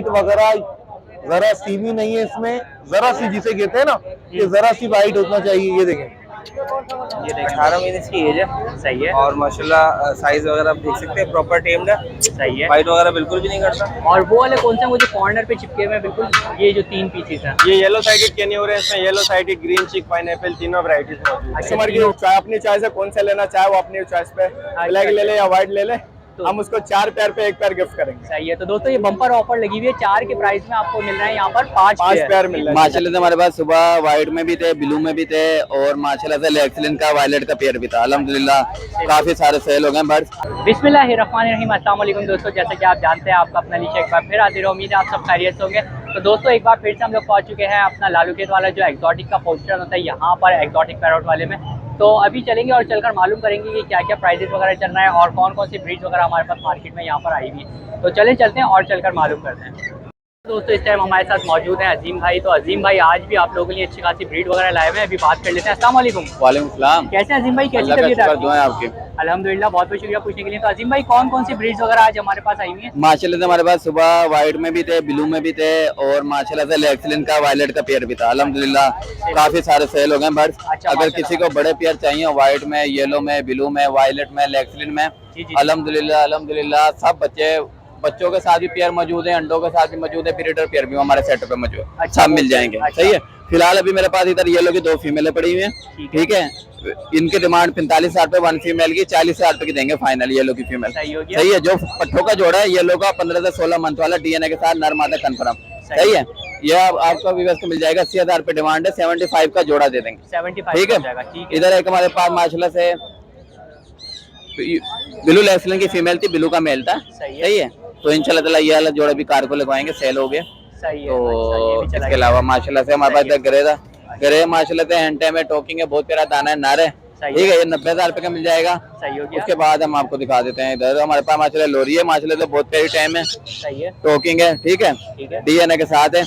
White वगैरह जरा सी भी नहीं है इसमें, जरा सी जिसे कहते हैं ना, ये जरा सी वाइट होना चाहिए। ये देखें, ये देखें 18 महीने की एज है। सही है। और माशाल्लाह साइज वगैरह आप देख सकते हैं, प्रॉपर टेम्ड है। सही है। वाइट वगैरह बिल्कुल भी नहीं करता। और वो वाले कौन से मुझे कॉर्नर पे चिपके हुए हैं बिल्कुल, ये जो 3 पीसेस हैं? ये येलो साइडेड कैनियोर है, इसमें येलो साइडेड, ग्रीन चिक, पाइनएप्पल, तीनों वैरायटीज मौजूद है। अच्छा, कस्टमर की चाहे अपनी चॉइस है, कौन सा लेना चाहे वो अपनी चॉइस पे, ब्लैक ले ले या व्हाइट ले ले, तो हम उसको 4 पेयर पे 1 पेयर गिफ्ट करेंगे। सही है। तो दोस्तों ये बम्पर ऑफर लगी हुई है, 4 के प्राइस में आपको मिल रहा है यहाँ पर 5 पेयर मिल रहा है। माशाल्लाह से हमारे पास सुबह व्हाइट में भी थे, ब्लू में भी थे, और माशाल्लाह से एक्सीलेंट का वायलेट का पेयर भी था। अल्हम्दुलिल्लाह काफी सारे सेल हो गए बर्ड्स। बिस्मिल्लाहिर्रहमानिर्रहीम, अस्सलाम वालेकुम दोस्तों। जैसा कि आप जानते हैं, आपका अपना लीचा एक बार फिर हाजिर है। उम्मीद है आप सब खैरियत से होंगे। तो दोस्तों एक बार फिर से हम लोग पहुंच चुके हैं अपना लालूखेत वाला जो एक्सोटिक का पोस्टर होता है यहाँ पर एक्सोटिक पैरोट वाले में। तो अभी चलेंगे और चलकर मालूम करेंगे कि क्या क्या प्राइजेस वगैरह चल रहा है और कौन कौन सी ब्रीड्स वगैरह हमारे पास मार्केट में यहाँ पर आई हुई है। तो चलते हैं और चलकर मालूम करते हैं। दोस्तों इस टाइम हमारे साथ मौजूद हैं अजीम भाई। तो अजीम भाई आज भी आप लोगों के लिए अच्छी खासी ब्रीड वगैरह लाए हुए हैं। अभी बात कर लेते हैं। अस्सलाम वालेकुम। वालेकुम सलाम। कैसे अजीम भाई, कैसी तबीयत है आपकी? अल्हम्दुलिल्लाह, बहुत बहुत शुक्रिया पूछने के लिए। तो अजीम भाई कौन कौन सी ब्रीड्स वगैरह आज हमारे पास आई हुई है? माशाल्लाह से हमारे पास सुबह व्हाइट में भी थे, ब्लू में भी थे, और माशाल्लाह से एक्सीलेंट का वायलेट का पेयर भी था। अल्हम्दुलिल्लाह काफी सारे सेल हो गए बर्ड्स। अगर किसी को बड़े पेयर चाहिए, व्हाइट में, येलो में, ब्लू में, वायलेट में, एक्सीलेंट में, अल्हम्दुलिल्लाह सब बच्चों के साथ भी पेयर मौजूद है, अंडों के साथ भी मौजूद है, ब्रीडर पेयर भी हमारे सेट पे मौजूद है। सब मिल जाएंगे। सही है। फिलहाल अभी मेरे पास इधर येलो की 2 फीमेलें पड़ी हुई हैं। ठीक है। इनकी डिमांड 45,000 रुपए 1 फीमेल की, 40,000 रुपए की देंगे फाइनल येलो की फीमेल। सही है। जो पट्ठों का जोड़ा है येलो का 15 से 16 मंथ वाला, डीएनए के साथ नर मादा कन्फर्म। सही है। ये आपको व्यूअर्स को मिल जाएगा। 80,000 रुपए डिमांड है, 75 का जोड़ा दे देंगे। 75 ठीक है। इधर एक हमारे पास माशाल्लाह से ब्लू एक्सीलेंट की फीमेल थी, ब्लू का मेल था। सही है। तो इंशाल्लाह ताला ये वाला जोड़ा भी कार को लगवाएंगे, सेल हो गया। सही है। तो इसके अलावा माशाल्लाह से हमारे पास ग्रे था, ग्रे माशाल्लाह से हैंड टाइम है, टोकिंग है, बहुत प्यारा दाना है, नारे। ठीक है। ये 90,000 रुपए का मिल जाएगा। सही हो गया। उसके बाद हम आपको दिखा देते हैं। इधर हमारे पास माशाल्लाह लोरी है, माशाल्लाह से बहुत प्यारी टाइम है। सही है। टोकिंग है। ठीक है। डीएनए के साथ है।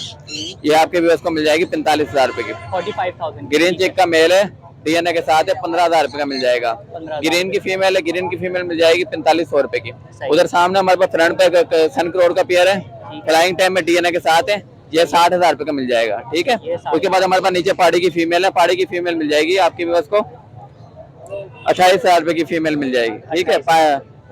ये आपके व्यूअर्स को मिल जाएगी 45,000 रुपए की। 45,000। ग्रीन चेक का मेल है, डीएनए के साथ है, 15,000 रुपए का मिल जाएगा। ग्रीन की फीमेल है, ग्रीन की फीमेल मिल जाएगी 4500 रुपए की। उधर सामने हमारे पास फ्रंट पे सन करोड़ का पेयर है, फ्लाइंग टाइम में डीएनए के साथ है, ये 60,000 रुपए का मिल जाएगा। ठीक है। उसके बाद हमारे पास नीचे पहाड़ी की फीमेल है, पहाड़ी की फीमेल मिल जाएगी आपकी व्यूअर्स को 28,000 रुपए की फीमेल मिल जाएगी। ठीक है।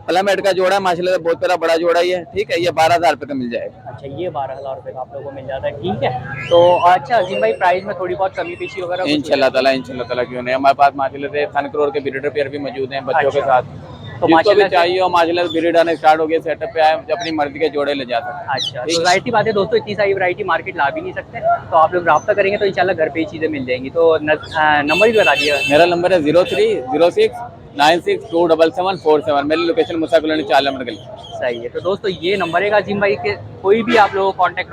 प्लमेट का जोड़ा है, माशाल्लाह बहुत प्यारा बड़ा जोड़ा ही है। ठीक है। ये 12,000 रुपए का मिल जाएगा। अच्छा, ये 12,000 रुपए का आप लोगों को मिल जाता है। ठीक है। तो अच्छा अजीम भाई, प्राइस में थोड़ी बहुत कमी पेशी वगैरह इंशाल्लाह ताला क्यों नहीं। हमारे पास माशाल्लाह से सन करोड़ के ब्रीडर पेयर भी मौजूद हैं बच्चों के साथ। तो माशाल्लाह चाहिए हो, माशाल्लाह ब्रीड आने स्टार्ट हो गए, सेटअप पे आए, अपनी मर्जी के जोड़े ले जा सकते हैं। अच्छा, तो जाहिर सी बात है दोस्तों, इतनी सारी वैरायटी मार्केट ला भी नहीं सकते, तो आप लोग रब्ता करेंगे तो इंशाल्लाह घर पे ही चीज़ें मिल जाएंगी। तो नंबर भी बता दिया। मेरा नंबर है 030696274747। मेरी लोकेशन मुसा कॉलोनी 4 नंबर गली। सही है। तो दोस्तों ये नंबर है अजीम भाई के, कोई भी आप लोगों को कॉन्टैक्ट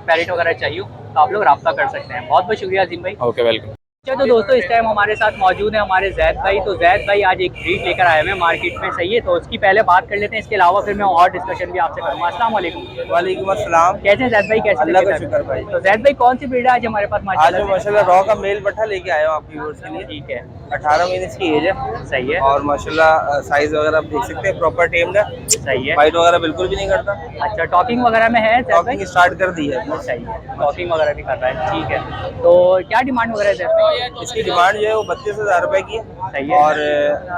पैरेट वगैरह चाहिए तो आप लोग रब्ता कर सकते हैं। बहुत बहुत शुक्रिया अजीम भाई। Okay, welcome. तो दोस्तों इस टाइम हमारे साथ मौजूद है हमारे जैद भाई। तो जैद भाई आज एक ब्रीड लेकर आए हैं मार्केट में। सही है। तो उसकी पहले बात कर लेते हैं, इसके अलावा फिर मैं और डिस्कशन भी आपसे करूँगा। अस्सलाम वालेकुम। वालेकुम अस्सलाम। कैसे हैं जैद भाई, कैसे? अल्लाह का शुक्र भाई। तो जैद भाई कौन सी ब्रीड है आज हमारे पास? आज माशाल्लाह रॉ का मेल पट्ठा लेके आया हूँ आपकी व्यूअर्स के लिए। ठीक है। 18 महीने की एज है। सही है। और माशाल्लाह साइज वगैरह आप देख सकते हैं, प्रॉपर टेम्ड है। सही है। वाइट वगैरह बिल्कुल भी नहीं करता। अच्छा, टॉकिंग वगैरह में है? टॉकिंग स्टार्ट कर दी है। सही है। टॉकिंग वगैरह भी कर रहा है। ठीक है। तो क्या डिमांड वगैरह है जैद भाई? इसकी डिमांड जो है वो 32,000 रुपए की है। सही है। और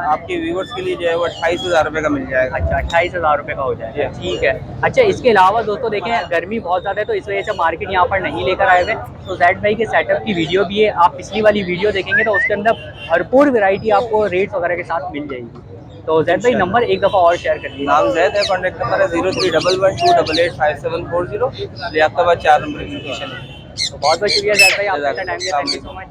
आपके व्यूअर्स के लिए जो है वो 28,000 रुपए का मिल जाएगा। अच्छा, 28,000 रुपए का हो जाएगा। ठीक है। अच्छा, इसके अलावा दोस्तों देखें गर्मी बहुत ज़्यादा है, तो इस वजह से मार्केट यहाँ पर नहीं लेकर आए हुए। तो जैद भाई के सेटअप की वीडियो भी है, आप पिछली वाली वीडियो देखेंगे तो उसके अंदर भरपूर वैरायटी आपको रेट्स वगैरह के साथ मिल जाएगी। तो जैद भाई नंबर एक दफ़ा और शेयर कर दीजिए। नाम जैद है, कॉन्टैक्ट नंबर है 0311288574 लियाकताबाद 4 नंबर की लोकेशन है। तो बहुत बहुत शुक्रिया जैद भाई, आपका टाइम दिया, थैंक यू सो मच।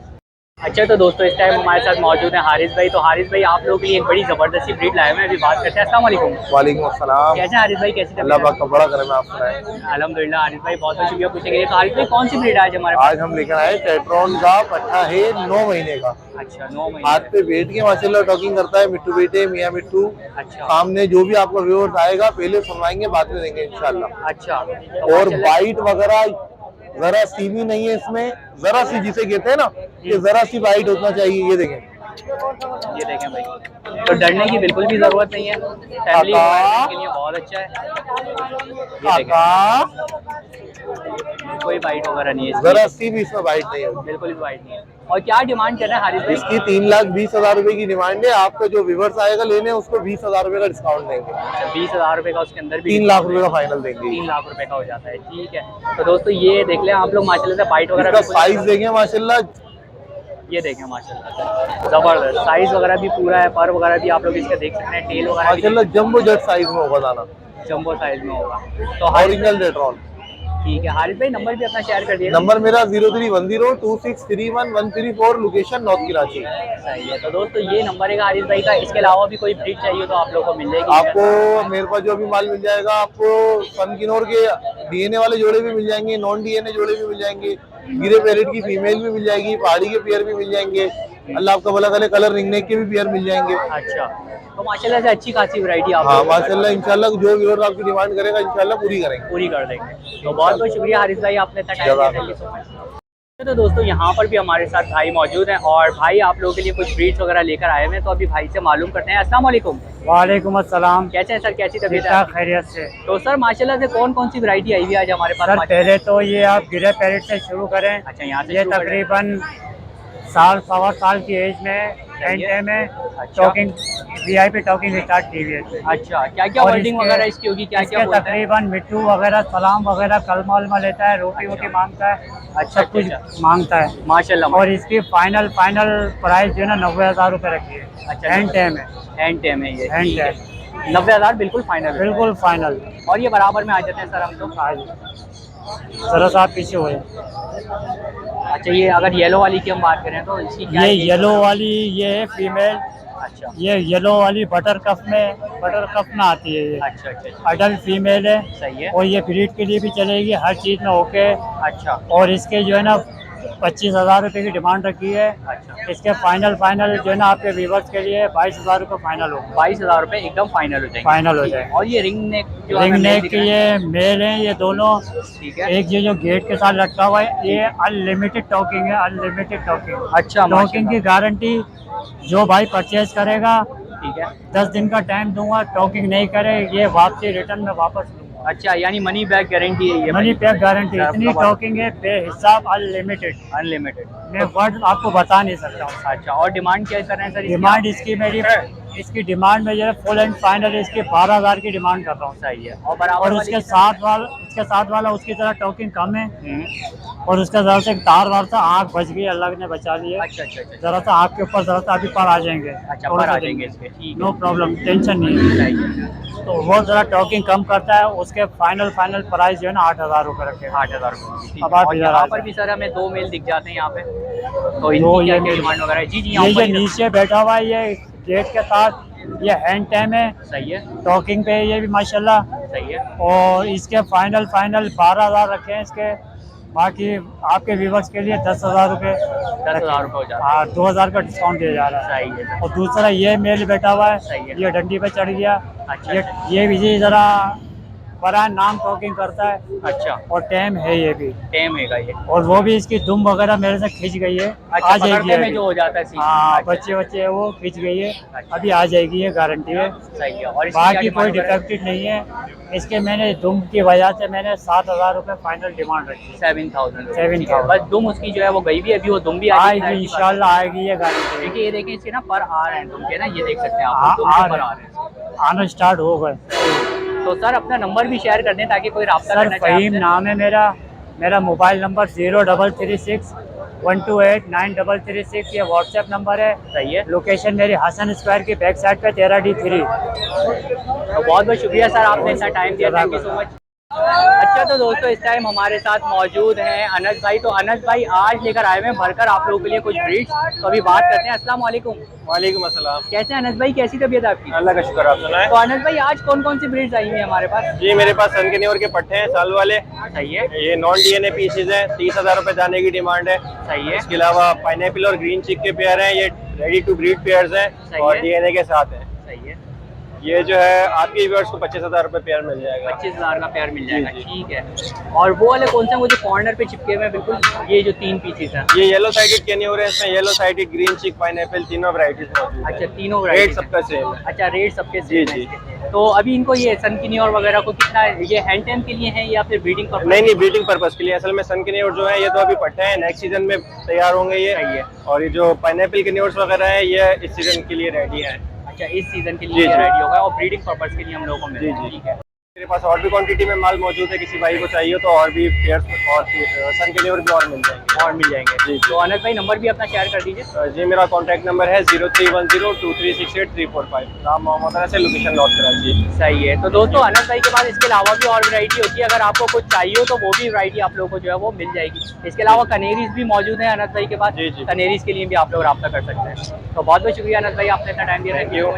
अच्छा, तो दोस्तों इस टाइम हमारे साथ मौजूद है हारिस भाई। तो हारिस भाई आप लोगों के लिए एक बड़ी ज़बरदस्ती ब्रीड लाए हुए हैं, अभी बात करते हैं। अस्सलाम वालेकुम। वालेकुम अस्सलाम। कैसे हैं हारिस भाई, कैसे? अल्लाह पाक का बड़ा करम है आप सुनाएं। अल्हम्दुलिल्लाह। हारिस भाई बहुत बहुत शुक्रिया पूछने के लिए। तो हारिस भाई कौन सी ब्रीड है आज हमारे पास? आज हम लेकर आए टेट्रॉन का पट्ठा है, 9 महीने का। अच्छा, 9 महीने। हाथ पे बैठ के माशाल्लाह टॉकिंग करता है। मिट्टू बेटे, मियाँ मिट्टू। अच्छा। सामने जो भी आपका व्यूअर्स आएगा पहले सुनवाएंगे, बाद में देंगे इंशाल्लाह। अच्छा। और वाइट वगैरह जरा सी भी नहीं है इसमें, जरा सी जिसे कहते हैं ना, ये जरा सी वाइट होना चाहिए। ये देखें, ये देखें भाई, तो डरने की बिल्कुल भी जरूरत नहीं है, फैमिली के लिए बहुत अच्छा है। ये देखें, कोई वाइट वगैरह नहीं है इसकी, जरा सी भी इसमें वाइट नहीं होगी। बिल्कुल भी वाइट नहीं है। और क्या डिमांड कर रहे हैं हारिस भाई? इसकी 3,20,000 रुपए की डिमांड है। आपका जो व्यूवर्स आएगा लेने उसको 20,000 रुपए का डिस्काउंट देंगे। अच्छा, 20,000 रुपए का उसके अंदर भी 3 लाख रुपए का फाइनल देंगे। 3 लाख रुपए का हो जाता है, ठीक है। तो दोस्तों ये देख लें आप लोग, माशाल्लाह से वाइट वगैरह इसका भी साइज देखें माशाल्लाह, ये देखें माशाल्लाह से जबरदस्त साइज वगैरह भी पूरा है, पर वगैरह भी आप लोग इसके देख सकते हैं, टेल वगैरह माशाल्लाह जंबो जेट साइज में होगा दाना, जंबो साइज में होगा। तो हारिस, ओरिजिनल रेट्रॉन। ठीक है हारिस भाई, नंबर भी अपना शेयर कर दिए। नंबर मेरा 031026313134, लोकेशन नॉर्थ कराची। सही है। तो दोस्तों ये नंबर है हारिस भाई का। इसके अलावा भी कोई ब्रीड चाहिए तो आप लोग को मिल जाएगी। आपको मेरे पास जो भी माल मिल जाएगा, आपको सन किनोर के डीएनए वाले जोड़े भी मिल जाएंगे, नॉन डीएनए जोड़े भी मिल जाएंगे, गिरे पैरेट की फीमेल भी मिल जाएगी, पहाड़ी के पेयर भी मिल जाएंगे, अल्लाह आपका भला करे, कलर रिंगनेक के भी पेयर मिल जाएंगे। अच्छा, तो माशाल्लाह से अच्छी खासी वैरायटी आप हाँ माशाल्लाह, इंशाल्लाह जो व्यूअर आपकी डिमांड करेगा इंशाल्लाह पूरी करेंगे, पूरी कर देंगे। तो बहुत बहुत शुक्रिया हारिस भाई, आपने इतना टाइम दिया। Thank you so much. तो दोस्तों यहाँ पर भी हमारे साथ भाई मौजूद हैं और भाई आप लोगों के लिए कुछ ब्रीड्स वगैरह लेकर आए हुए हैं, तो अभी भाई से मालूम करते हैं। अस्सलाम वालेकुम। वालेकुम अस्सलाम। कैसे हैं सर, कैसी तबीयत है? खैरियत से। तो सर माशाल्लाह से कौन कौन सी वैरायटी आई हुई है आज हमारे पास? सर पहले तो ये आप गिरे पैरेट से शुरू करें। अच्छा, यहाँ से ये शुरू करें। तकरीबन साल सवा साल की एज में एंड में अच्छा। टॉकिंग वीआईपी टॉकिंग स्टार्ट की हुई है। अच्छा, क्या क्या और वर्डिंग इसके- वगैरह इसकी होगी, क्या क्या इसके बोलते हैं? तकरीबन मिट्टू वगैरह, सलाम वगैरह, कलमा वलमा लेता है, रोटी वोटी मांगता है, अच्छा, सब कुछ अच्छा। मांगता है। माशाल्लाह। और इसकी फाइनल प्राइस जो है ना 90,000 रुपये रखी है। अच्छा, एंड टाइम है, एंड टाइम है ये, एंड ठीक है। टाइम 90,000 बिल्कुल फाइनल है। बिल्कुल फाइनल। और ये बराबर में आ जाते हैं सर हम तो। आज जरा सा आप पीछे हुए। अच्छा, ये अगर येलो वाली की हम बात करें तो इसकी क्या ये है? येलो वाली ये है फीमेल। अच्छा ये येलो वाली बटर कप में आती है। ये अच्छा अच्छा अच्छा, अडल्ट फीमेल है सही है। और ये ब्रीड के लिए भी चलेगी, हर चीज़ में ओके। अच्छा और इसके जो है ना 25,000 रुपये की डिमांड रखी है। अच्छा, इसके फाइनल जो है ना आपके व्यूवर्स के लिए 22,000 रुपये फाइनल होगा। 22,000 रुपये एकदम फाइनल हो जाएंगे। फाइनल हो ठीक है। जाए। और ये रिंग नेक जो रिंग हमें नेक दिख के रहा है, ये मेल हैं ये दोनों। ठीक है। एक ये जो गेट के साथ लटका हुआ है ये अनलिमिटेड टॉकिंग है, अनलिमिटेड टॉकिंग। अच्छा, टॉकिंग की गारंटी जो भाई परचेज करेगा, ठीक है। 10 दिन का टाइम दूंगा, टॉकिंग नहीं करे ये वापसी रिटर्न में वापस लूंगा। अच्छा, यानी मनी बैक गारंटी है ये? Money back guarantee. इतनी टॉकिंग है बेहिसाब, अनलिमिटेड। अनलिमिटेड। मैं वर्ड आपको बता नहीं सकता हूँ। अच्छा, और डिमांड क्या कर रहे हैं सर? डिमांड इसकी डिमांड में जो है फुल एंड फाइनल इसकी 12,000 की डिमांड कर रहा हूँ। सही है। और बराबर और वाली उसके की- साथ वाला उसकी तरह टॉकिंग कम है। हम्म, और उसका जरा से तार वार से आँख बच गई, अल्लाह ने बचा ली है। अच्छा अच्छा अच्छा, जरा सा आँख के ऊपर जरा सा अभी पर आ जाएंगे। अच्छा, थोड़ा पर सा आ जाएंगे इसके, ठीक है। नो प्रॉब्लम, टेंशन नहीं है। सही है। तो वो जरा टॉकिंग कम करता है। उसके फाइनल प्राइस जो है ना 8,000 रुपये रखे हैं। 8,000 रुपये। अब आप और इधर यहाँ आ पर जाओ। भी सर हमें 2 मेल दिख जाते हैं यहाँ पे, तो दो इनकी क्या ये क्या मेल। डिमांड वगैरह है? जी जी, ये यहाँ जो पर नीचे बैठा हुआ है ये गेट के साथ, ये हैंड टाइम है, सही है, टॉकिंग पे है ये भी माशाल्लाह। सही है। और इसके फाइनल 12,000 रखे हैं इसके। बाकी आपके व्यूवर्स के लिए 10,000 रुपये। 10,000 रुपये हो जाता हाँ, 2,000 का डिस्काउंट दिया जा रहा है। है। सही है। और दूसरा ये मेल बैठा हुआ सही है। है, ये डंडी पे चढ़ गया। अच्छा, ये अच्छा। ये भी जरा बड़ा नाम टॉकिंग करता है अच्छा, और टाइम है ये भी। टेम है ये? और वो भी इसकी दुम वगैरह मेरे से खिंच गई है। अच्छा, आ जाएगी पकड़ने में अभी। जो हो जाता है सीन। हाँ, अच्छा, बच्चे वो खिंच गई है, अच्छा। अभी आ जाएगी ये, गारंटी है। सही है। और इसकी क्या बाकी कोई डिमांड वगैरह? डिफेक्टेड नहीं है इसके। मैंने दुम की वजह से मैंने 7,000 रुपये फाइनल डिमांड रखी है। 7,000। 7,000। बस दुम उसकी जो है वो गई भी अभी, वो दुम भी आएगी इंशाल्लाह, आएगी ये गारंटी। देखिए, ये देखें इसके ना पर आ रहे हैं दुम के ना, ये देख सकते हैं हाँ, आप, दुम आ के पर रहे आ रहे हैं। आना स्टार्ट हो गए। तो सर अपना नंबर भी शेयर कर दें ताकि कोई राब्ता सर करना चाहे फ़हीम आपसे। नाम है मेरा मोबाइल नंबर 0336 128 9336, ये व्हाट्सएप नंबर है। सही है। लोकेशन मेरी हसन स्क्वायर की बैक साइड पे 13D3। तो बहुत बहुत शुक्रिया सर, आपने इतना टाइम दिया, थैंक यू सो मच। अच्छा, तो दोस्तों इस टाइम हमारे साथ मौजूद हैं अनस भाई। तो अनस भाई आज लेकर आए हुए हैं भरकर आप लोगों के लिए कुछ ब्रीड्स, तो अभी बात करते हैं। अस्सलाम वालेकुम। वालेकुम अस्सलाम। कैसे हैं अनस भाई, कैसी तबीयत है आपकी? अल्लाह का शुक्र, आप सुनाएं। तो अनस भाई आज कौन कौन सी ब्रीड्स आई हुई हैं हमारे पास? जी मेरे पास सन के न्योर के पट्टे हैं साल वाले। सही है, ये नॉन डीएनए पीसेज हैं, 30,000 रुपये जाने की डिमांड है। सही है, इसके अलावा पाइनएप्पल और ग्रीन चिक के पेयर हैं, ये रेडी टू ब्रीड पेयर्स सही हैं और है। डीएनए के साथ हैं। सही है। ये जो है आपके व्यूअर्स को 25,000 रुपये पेयर मिल जाएगा। 25,000 का पेयर मिल जाएगा, जी, जी। ठीक है। और वो वाले कौन सा वो जो कॉर्नर पे चिपके हुए हैं बिल्कुल, ये जो 3 पीसेस हैं? ये येलो साइडेड कैनियोर है, इसमें येलो साइडेड, ग्रीन चिक, पाइनएप्पल, तीनों वैरायटीज मौजूद है। अच्छा, तीनों रेट वैरायटी सबका सेम है। अच्छा, रेट सबके जी, सेम है जी। इसके। तो अभी इनको ये सनकिनियोर वगैरह को कितना, ये हैंड टाइम के लिए है या फिर ब्रीडिंग पर्पस? नहीं, ब्रीडिंग पर्पस के लिए। असल में सन कैनियोर जो है ये तो अभी पट्टे हैं, नेक्स्ट सीजन में तैयार होंगे ये। सही है। और ये जो पाइनएप्पल कैनियोर्स वगैरह है ये इस सीजन के लिए रेडी है। अच्छा, इस सीजन के जी, लिए जी। रेडी होगा और ब्रीडिंग पर्पस के लिए हम लोगों को मिल जी, रहा है, जी। ठीक है। मेरे पास और भी क्वांटिटी में माल मौजूद है, किसी भाई को चाहिए तो और भी पेयर्स और सन कैनियोर भी और मिल जाएंगे। और मिल जाएंगे। जी, जी। तो अनस भाई नंबर भी अपना शेयर कर दीजिए। जी, मेरा कॉन्टैक्ट नंबर है 03102368 नाम मोहम्मद अनस है, लोकेशन नॉर्थ कराची। सही है। तो दोस्तों अनस भाई के पास इसके अलावा भी और वैरायटी होती है, अगर आपको कुछ चाहिए हो तो वो भी वैरायटी आप लोगों को जो है वो मिल जाएगी। इसके अलावा कनेरीज भी मौजूद है अनस भाई के पास। जी, जी। कनेरीज के लिए भी आप लोग रब्ता कर सकते हैं। तो बहुत बहुत शुक्रिया अनस भाई, आपने इतना टाइम दिया। Thank you.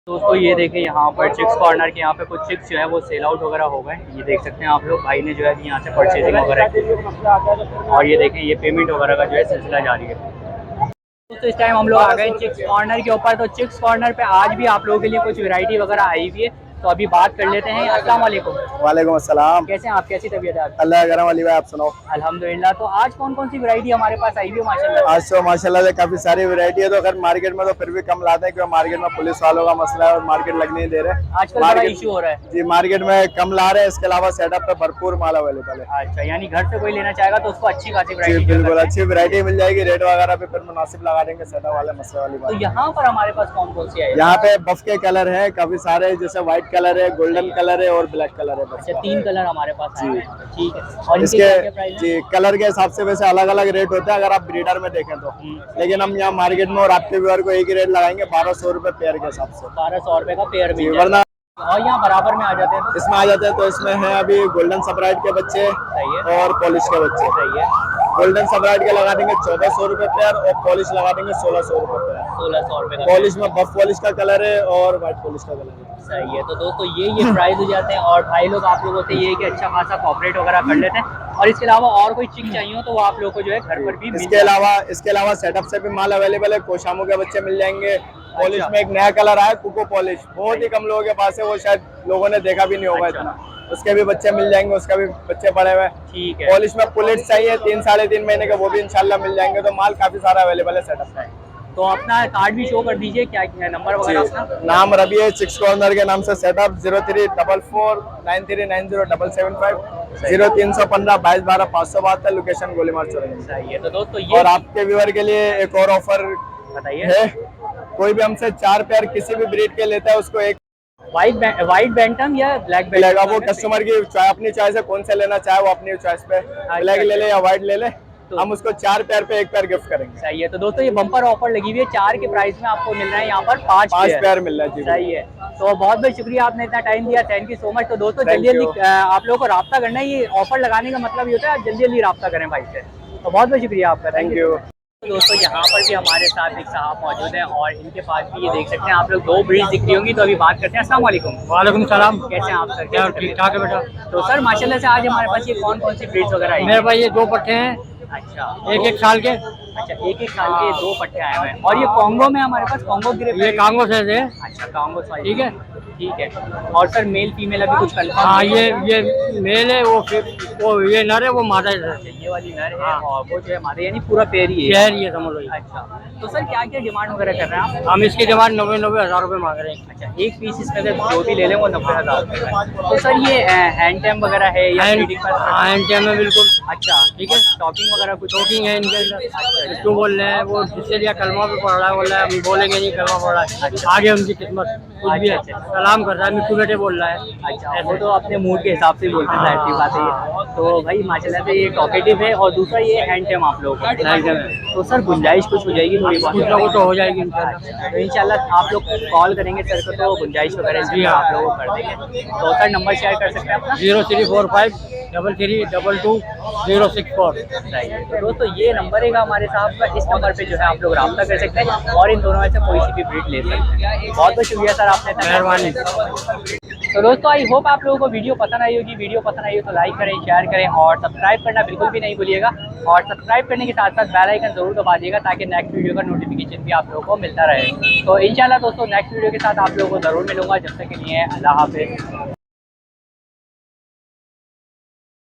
दोस्तों ये देखें यहाँ पर चिक्स कॉर्नर के यहाँ पे कुछ चिक्स जो है वो सेल आउट वगैरह हो गए, ये देख सकते हैं आप लोग। भाई ने जो है यहाँ से परचेजिंग वगैरह की और ये देखें ये पेमेंट वगैरह का जो है सिलसिला जारी है। दोस्तों इस टाइम हम लोग आ गए चिक्स कॉर्नर के ऊपर। तो चिक्स कॉर्नर पे आज भी आप लोगों के लिए कुछ वैरायटी वगैरह आई हुई है, तो अभी बात कर लेते हैं। अस्सलाम वालेकुम। वालेकुम अस्सलाम। कैसे हैं आप, कैसी तबीयत है आपकी? अल्लाह करम अली भाई, आप सुनाओ। अल्हम्दुलिल्लाह। तो आज कौन कौन सी वैरायटी हमारे पास आई हुई है माशाल्लाह? आज तो माशाल्लाह से काफी सारी वैरायटी है, तो अगर मार्केट में तो फिर भी कम लाते हैं क्योंकि मार्केट में पुलिस वालों का मसला है और मार्केट लगने नहीं दे रहे। आजकल बड़ा इशू हो रहा है। जी, मार्केट में कम ला रहे हैं। इसके अलावा सेटअप पे भरपूर माल अवेलेबल है। अच्छा, यानी घर से कोई लेना चाहेगा तो उसको अच्छी खासी जी वैरायटी बिल्कुल, अच्छी वैरायटी मिल जाएगी। रेट वगैरह पे फिर मुनासिब लगा देंगे, सेटअप वाले मसले वाली तो बात। यहाँ पर हमारे पास कौन कौन सी आई है? यहाँ पे बफ के कलर है काफी सारे, जैसे व्हाइट कलर है, गोल्डन कलर है और ब्लैक कलर है। अच्छा, 3 कलर हमारे पास आए हैं, ठीक है। और इनके इसके क्या प्राइस है? जी कलर के हिसाब से वैसे अलग अलग रेट होता है अगर आप ब्रीडर में देखें तो, लेकिन हम यहाँ मार्केट में और आपके व्यूअर को एक ही रेट लगाएंगे 1200 रुपए पेयर के हिसाब से। 1200 रुपए का पेयर जी, मिल वरना जाएगा। और यहाँ बराबर में आ जाते हैं तो इसमें आ जाते हैं तो इसमें है अभी गोल्डन सप्राइट के बच्चे सही है, और पॉलिश के बच्चे। सही है। गोल्डन सप्राइट के लगा देंगे 1400 रुपए पेयर और पॉलिश लगा देंगे 1600 रुपए पेयर। 1600 रुपए का पॉलिश में बफ पॉलिश का कलर है और व्हाइट पॉलिश का कलर है। सही है। तो दोस्तों ये प्राइस हो जाते हैं और भाई लोग आप लोगों से ये है कि अच्छा खासा कॉपरेट वगैरह कर लेते हैं। और इसके अलावा और कोई चिक चाहिए हो तो वो आप लोगों को जो है घर पर भी मिल इसके अलावा सेटअप से भी माल अवेलेबल है। कोशामो के बच्चे मिल जाएंगे। पॉलिश में एक नया कलर आया कुको पॉलिश, बहुत ही कम लोगों के पास है, वो शायद लोगों ने देखा भी नहीं होगा इतना। उसके भी बच्चे मिल जाएंगे, उसका भी बच्चे पड़े हुए। ठीक है। पॉलिश में पुलेट चाहिए 3 साढ़े 3 महीने के, वो भी इंशाल्लाह मिल जाएंगे। तो माल काफी सारा अवेलेबल है सेटअप में। तो अपना कार्ड भी शो कर दीजिए, क्या नंबर वगैरह अपना? नाम रवि है, चिक्स कॉर्नर के नाम से सेटअप 0344939075 0315 2212 572, लोकेशन गोलीमार चौराहे। सही है। तो दोस्तों ये और आपके व्यूअर के लिए एक और ऑफर बताइए। है, कोई भी हमसे 4 पेयर किसी भी ब्रीड के लेता है उसको एक व्हाइट बैंटम या ब्लैक मिलेगा। बैंटम? वो कस्टमर की अपनी चॉइस है, कौन से लेना चाहे वो अपनी चॉइस पे, ब्लैक ले ले या व्हाइट ले ले, हम उसको 4 पेयर पे 1 पेयर गिफ्ट करेंगे। सही है। तो दोस्तों ये बम्पर ऑफर लगी हुई है, 4 के प्राइस में आपको मिल रहा है यहाँ पर 5 पेयर मिल रहा है। जी सही है। तो बहुत बहुत शुक्रिया, आपने इतना टाइम दिया, थैंक यू सो मच। तो दोस्तों Thank जल्दी you. आप लोगों को राब्ता करना है, ये ऑफर लगाने का मतलब ये होता है आप जल्दी राब्ता करें भाई से। तो बहुत बहुत शुक्रिया आपका, थैंक यू। दोस्तों यहाँ पर भी हमारे साथ एक साहब मौजूद हैं और इनके पास भी ये देख सकते हैं आप लोग 2 ब्रीड दिख रही होंगी। तो अभी बात करते हैं। अस्सलाम वालेकुम। वालेकुम सलाम। कैसे हैं आप सर? क्या ठीक ठाक है बेटा? तो सर माशाल्लाह से आज हमारे पास ये कौन कौन सी ब्रीड्स वगैरह आई मेरे हैं? पास ये 2 पट्टे हैं, अच्छा, 1-1 साल के। अच्छा, 1-1 साल के 2 पट्टे आए हुए हैं। और ये कॉन्गो में हमारे पास कॉन्गो ग्रे ये कांगो से है। अच्छा, कॉन्गो साइज, ठीक है। ठीक है। और सर मेल फीमेल अभी कुछ कंफर्म? हाँ, ये मेल है, वो ये नर है, वो मादा है। ये वाली नर है और वो जो है मादा, यानी पूरा पेयर ही है। शहर ये समझ लो। अच्छा, तो सर क्या क्या डिमांड वगैरह कर रहे हैं आप? हम इसकी डिमांड 90-90 हज़ार रुपये मांग रहे हैं। अच्छा, एक पीस इसमें अगर जो भी ले लें वो 90,000 रुपये का। तो सर ये हैंड टैम वगैरह है या ब्रीडिंग पर? हैंड टाइम है बिल्कुल। अच्छा, ठीक है। टॉकिंग वगैरह कुछ? टॉकिंग है इनके अंदर। इसको बोल रहे हैं, वो जिससे लिया कलमा भी पढ़ रहा है, बोल रहा है हम बोलेंगे नहीं कलमा पढ़ रहा है, आगे उनकी किस्मत कुछ भी है। सलाम कर रहा है, मिट्टू बेटे बोल रहा है। अच्छा, वो तो अपने मूड के हिसाब से बोलते हैं, जाहिर सी बात है ये। तो भाई माशाल्लाह से ये टॉकेटिव है और दूसरा ये हैंड टैम आप लोगों को। तो सर गुंजाइश कुछ हो जाएगी थोड़ी बहुत? कुछ ना कुछ तो हो जाएगी इंशाल्लाह। तो इंशाल्लाह आप लोग कॉल करेंगे सर को तो गुंजाइश वगैरह जी आप लोगों को कर देंगे। तो सर नंबर शेयर कर सकते हैं अपना? 0345332064। तो दोस्तों ये नंबर है हमारे साहब का, इस नंबर पे जो है आप लोग रब्ता कर सकते हैं और इन दोनों में से कोई सी भी ब्रीड ले सकते हैं। बहुत बहुत शुक्रिया सर, आपने मेहरबानी। तो दोस्तों आई होप आप लोगों को वीडियो पसंद आई होगी। वीडियो पसंद आई हो तो लाइक करें, शेयर करें और सब्सक्राइब करना बिल्कुल भी नहीं भूलिएगा। और सब्सक्राइब करने के साथ साथ बेल आइकन जरूर दबा दिएगा ताकि नेक्स्ट वीडियो का नोटिफिकेशन भी आप लोगों को मिलता रहे। तो इंशाल्लाह दोस्तों नेक्स्ट वीडियो के साथ आप लोगों को ज़रूर मिलूंगा। जब तक के लिए अल्लाह हाफिज़।